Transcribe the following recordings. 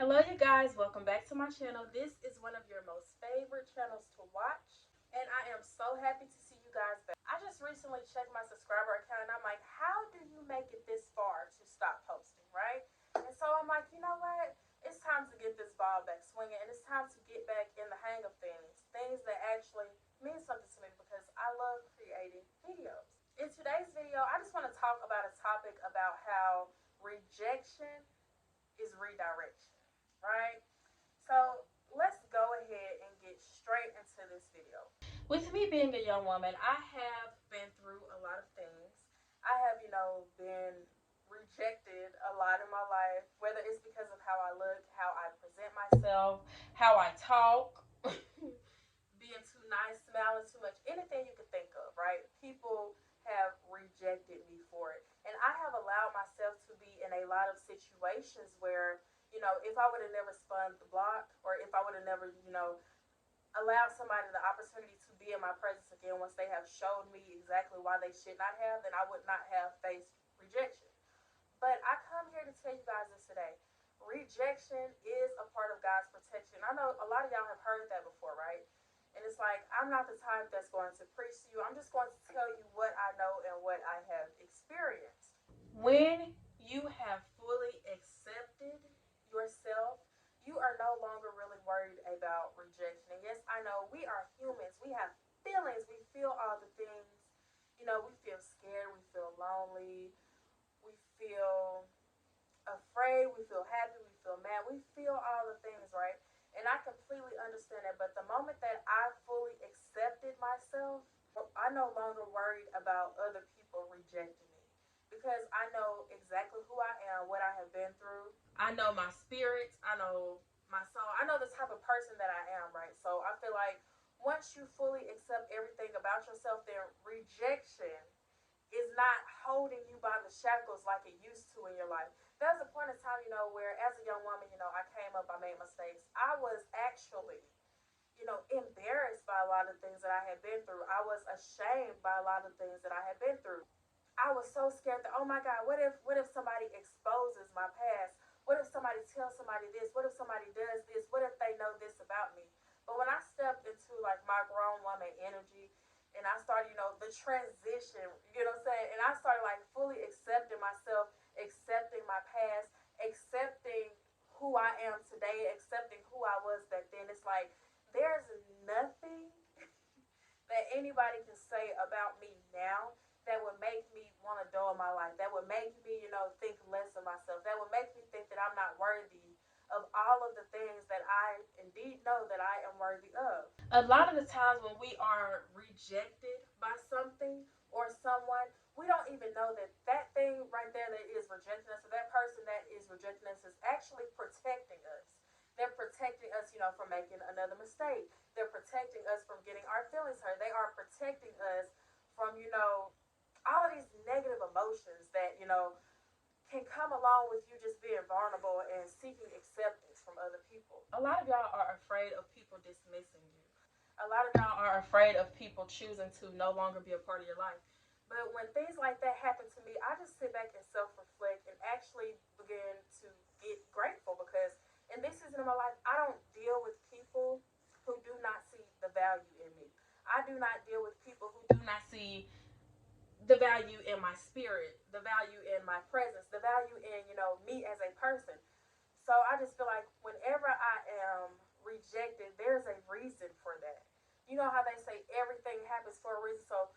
Hello you guys, welcome back to my channel. This is one of your most favorite channels to watch, and I am so happy to see you guys back. I just recently checked my subscriber account and I'm like, how do you make it this far to stop posting, right? And so I'm like, you know what? It's time to get this ball back swinging, and it's time to get back in the hang of things that actually mean something to me, because I love creating videos. In today's video, I just want to talk about a topic about how rejection is redirection, right? So let's go ahead and get straight into this video. With me being a young woman, I have been through a lot of things. I have, been rejected a lot in my life, whether it's because of how I look, how I present myself, how I talk, being too nice, smiling too much, anything you could think of, right? People have rejected me for it. And I have allowed myself to be in a lot of situations where, if I would have never spun the block, or if I would have never, allowed somebody the opportunity to be in my presence again once they have showed me exactly why they should not have, then I would not have faced rejection. But I come here to tell you guys this today. Rejection is a part of God's protection. I know a lot of y'all have heard that before, right? And it's like, I'm not the type that's going to preach to you. I'm just going to tell you what I know and what I have experienced. When you have fully accepted yourself, you are no longer really worried about rejection. And yes, I know we are humans. We have feelings. We feel all the things. We feel scared. We feel lonely. We feel afraid, we feel happy, we feel mad, we feel all the things, right? And I completely understand that. But the moment that I fully accepted myself, I no longer worried about other people rejecting me, because I know exactly who I am, what I have been through. I know my spirit, I know my soul, I know the type of person that I am, right? So I feel like once you fully accept everything about yourself, then rejection is not holding you by the shackles like it used to in your life. There's a point in time, where as a young woman, I came up, I made mistakes. I was actually, embarrassed by a lot of things that I had been through. I was ashamed by a lot of things that I had been through. I was so scared that, oh my God, what if somebody exposes my past? What if somebody tells somebody this? What if somebody does this? What if they know this about me? But when I stepped into like my grown woman energy, and I started, the transition, you know what I'm saying? And I started like fully accepting myself, accepting my past, accepting who I am today, accepting who I was back then. It's like there's nothing that anybody can say about me now that would make me want to dull my life, that would make me, think less of myself, that would make me think that I'm not worthy of all of the things that I indeed know that I am worthy of. A lot of the times when we are rejected by something or someone, we don't even know that that thing right there that is rejecting us, or that person that is rejecting us, is actually protecting us. They're protecting us, from making another mistake. They're protecting us from getting our feelings hurt. They are protecting us from, all of these negative emotions that, can come along with you just being vulnerable and seeking acceptance from other people. A lot of y'all are afraid of people dismissing you. A lot of y'all are afraid of people choosing to no longer be a part of your life. But when things like that happen to me, I just sit back and self reflect and actually begin to get grateful, because in this season of my life, I don't deal with people who do not see the value in me. I do not deal with people who do not see the value in my spirit, the value in my presence, the value in, me as a person. So I just feel like whenever I am rejected, there's a reason for that. You know how they say everything happens for a reason. So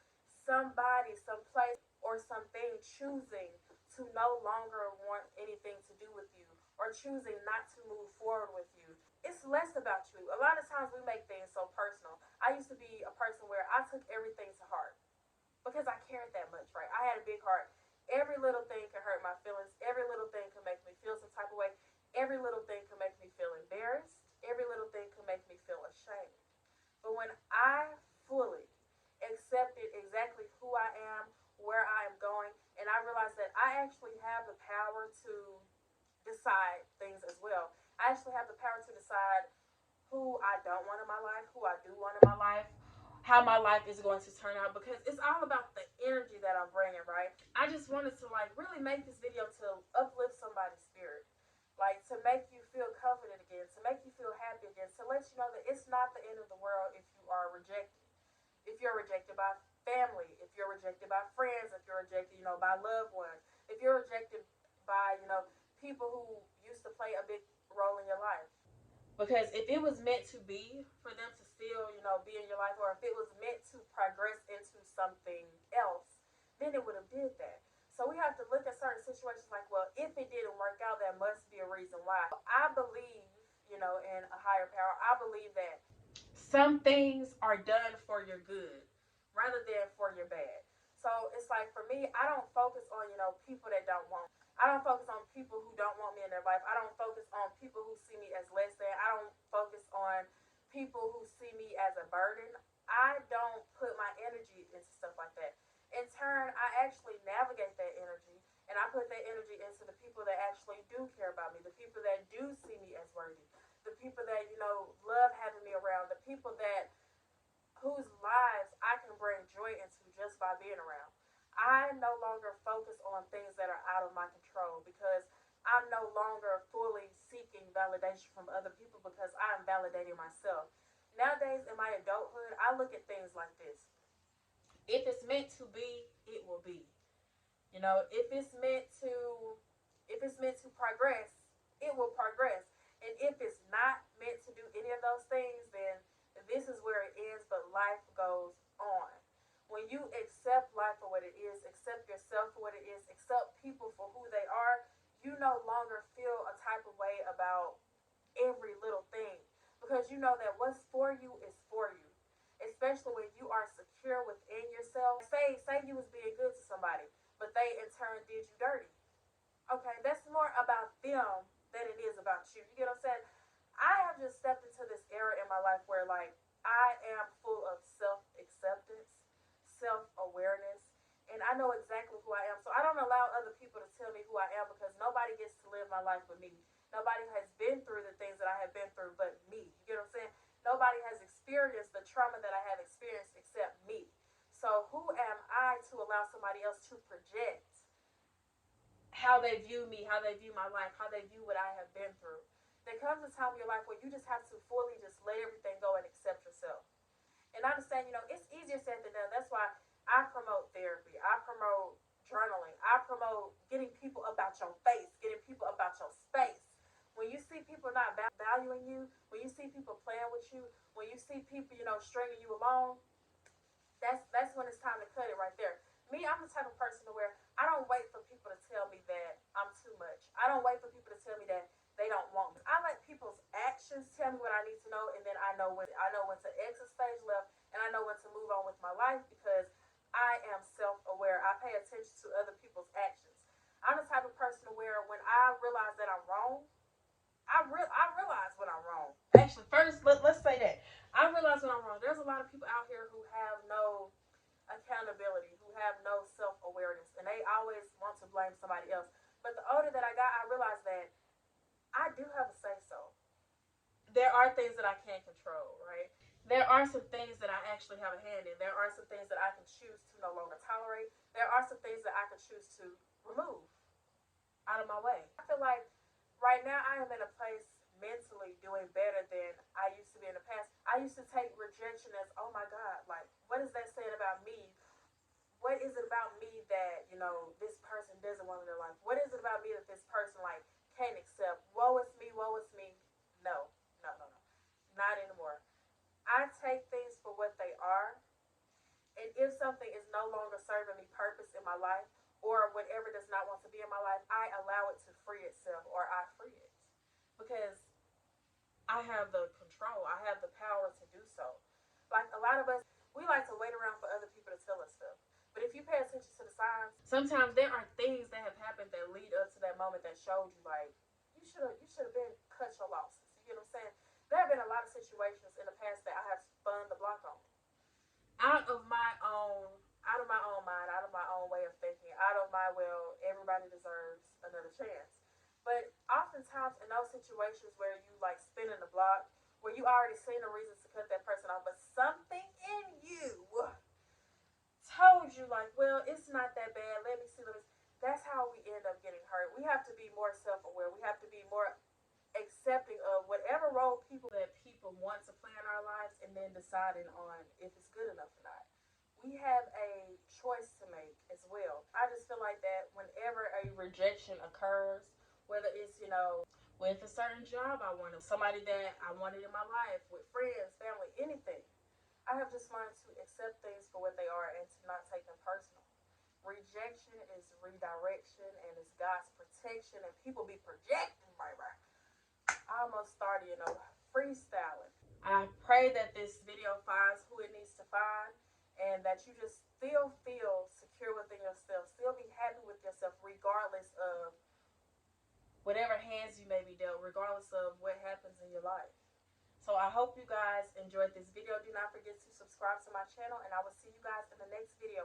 somebody, some place, or something choosing to no longer want anything to do with you, or choosing not to move forward with you, it's less about you. A lot of times we make things so personal. I used to be a person where I took everything to heart because I cared that much, right? I had a big heart. Every little thing could hurt my feelings. Every little thing could make me feel some type of way. Every little thing could make me feel embarrassed. Every little thing could make me feel ashamed. But when I fully accepted exactly who I am, where I am going, and I realized that I actually have the power to decide things as well. I actually have the power to decide who I don't want in my life, who I do want in my life, how my life is going to turn out, because it's all about the energy that I'm bringing, right? I just wanted to like really make this video to uplift somebody's spirit, like to make you feel comfortable end of the world if you are rejected. If you're rejected by family, if you're rejected by friends, if you're rejected, by loved ones, if you're rejected by, people who used to play a big role in your life. Because if it was meant to be for them to still, be in your life, or if it was meant to progress into something else, then it would have did that. So we have to look at certain situations like, well, if it didn't work out, there must be a reason why. I believe, in a higher power. I believe that some things are done for your good rather than for your bad. So it's like for me, I don't focus on, people that don't want me. I don't focus on people who don't want me in their life. I don't focus on people who see me as less than. I don't focus on people who see me as a burden. I don't put my energy into stuff like that. In turn, I actually navigate that energy, and I put that energy into the people that actually do care about me, the people that do see me as worthy, the people that, love having me around, the people that whose lives I can bring joy into just by being around. I no longer focus on things that are out of my control because I'm no longer fully seeking validation from other people because I'm validating myself. Nowadays, in my adulthood, I look at things like this. If it's meant to be, it will be. If it's meant to progress, it will progress. And if it's not meant to do any of those things, then this is where it ends, but life goes on. When you accept life for what it is, accept yourself for what it is, accept people for who they are, you no longer feel a type of way about every little thing. Because you know that what's for you is for you. Especially when you are secure within yourself. Say you was being good to somebody, but they in turn did you dirty. Okay, that's more about them than it is about you. You get what I'm saying? I have just stepped into this era in my life where like I am full of self acceptance, self awareness, and I know exactly who I am. So I don't allow other people to tell me who I am because nobody gets to live my life but me. Nobody has been through the things that I have been through but me. You get what I'm saying? Nobody has experienced the trauma that I have experienced except me. So who am I to allow somebody else to project how they view me, how they view my life, how they view what I have been through? There comes a time in your life where you just have to fully just let everything go and accept yourself. And I understand, it's easier said than done. That's why I promote therapy. I promote journaling. I promote getting people about your face, getting people about your space. When you see people not valuing you, when you see people playing with you, when you see people, stringing you along, that's when it's time to cut it right there. Me, I'm the type of person to where I don't wait for people to tell me that I'm too much. I don't wait for people to tell me that they don't want me. I let people's actions tell me what I need to know, and then I know when to exit stage left, and I know when to move on with my life because I am self-aware. I pay attention to other people's actions. I'm the type of person where when I realize that I'm wrong, I realize when I'm wrong. Actually, first let's say that I realize when I'm wrong. There's a lot of people out here who have no accountability, who have no self awareness, and they always want to blame somebody else. But the older that I got, I realized that I do have a say so. There are things that I can't control, right? There are some things that I actually have a hand in. There are some things that I can choose to no longer tolerate. There are some things that I can choose to remove out of my way. I feel like right now I am in a place mentally doing better than I used to be in the past. I used to take rejection as, oh my God, like, what is that saying about me? What is it about me that, this person doesn't want in their life? What is it about me that this person, like, can't accept? Woe is me, woe is me. No, no, no, no. Not anymore. I take things for what they are, and if something is no longer serving me purpose in my life, or whatever does not want to be in my life, I allow it to free itself, or I free it. Because I have the control, I have the power to do so. Like a lot of us, we like to wait around for other people to tell us stuff. But if you pay attention to the signs, sometimes there are things that have happened that lead up to that moment that showed you like you should have been cut your losses. You get what I'm saying? There have been a lot of situations in the past that I have spun the block on. Out of my own mind, out of my own way of thinking, out of my everybody deserves another chance. But oftentimes in those situations where you like spinning the block, where you already seen a reason to cut that person off, but something in you told you like, well, it's not that bad. Let me see. That's how we end up getting hurt. We have to be more self-aware. We have to be more accepting of whatever role control people that people want to play in our lives and then deciding on if it's good enough or not. We have a choice to make as well. I just feel like that whenever a rejection occurs, whether it's, with a certain job I wanted, somebody that I wanted in my life, with friends, family, anything, I have just learned to accept things for what they are and to not take them personal. Rejection is redirection and it's God's protection, and people be projecting, baby. I almost started, freestyling. I pray that this video finds who it needs to find and that you just still feel secure within yourself, still be happy with yourself regardless of whatever hands you may be dealt, regardless of what happens in your life. So I hope you guys enjoyed this video. Do not forget to subscribe to my channel, and I will see you guys in the next video.